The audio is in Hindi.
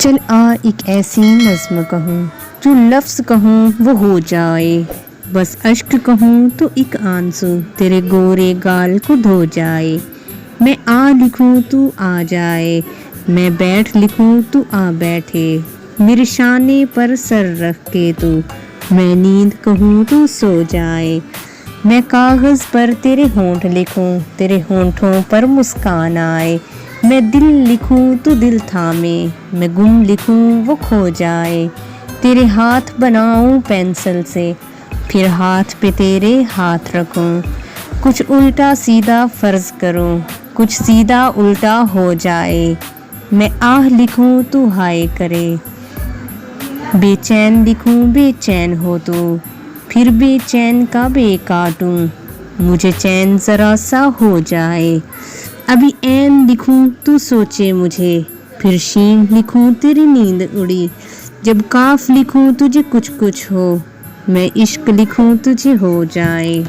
चल आ एक ऐसी नज़्म कहूँ, जो लफ्ज़ कहूँ वो हो जाए। बस अश्क कहूँ तो एक आंसू तेरे गोरे गाल को धो जाए। मैं आ लिखूँ तू आ जाए, मैं बैठ लिखूँ तू आ बैठे। मेरे शाने पर सर रख के तू, मैं नींद कहूँ तू सो जाए। मैं कागज़ पर तेरे होंठ लिखूँ, तेरे होंठों पर मुस्कान आए। मैं दिल लिखूँ तो दिल थामे, मैं गुम लिखूँ वो खो जाए। तेरे हाथ बनाऊँ पेंसिल से, फिर हाथ पे तेरे हाथ रखूँ। कुछ उल्टा सीधा फ़र्ज़ करूँ, कुछ सीधा उल्टा हो जाए। मैं आह लिखूँ तू हाय करे, बेचैन लिखूँ बेचैन हो तू, फिर बेचैन का बे काटूँ, मुझे चैन ज़रा सा हो जाए। अभी ऐन लिखूँ तू सोचे मुझे, फिर शीन लिखूँ तेरी नींद उड़ी। जब काफ लिखूँ तुझे कुछ कुछ हो, मैं इश्क लिखूँ तुझे हो जाए।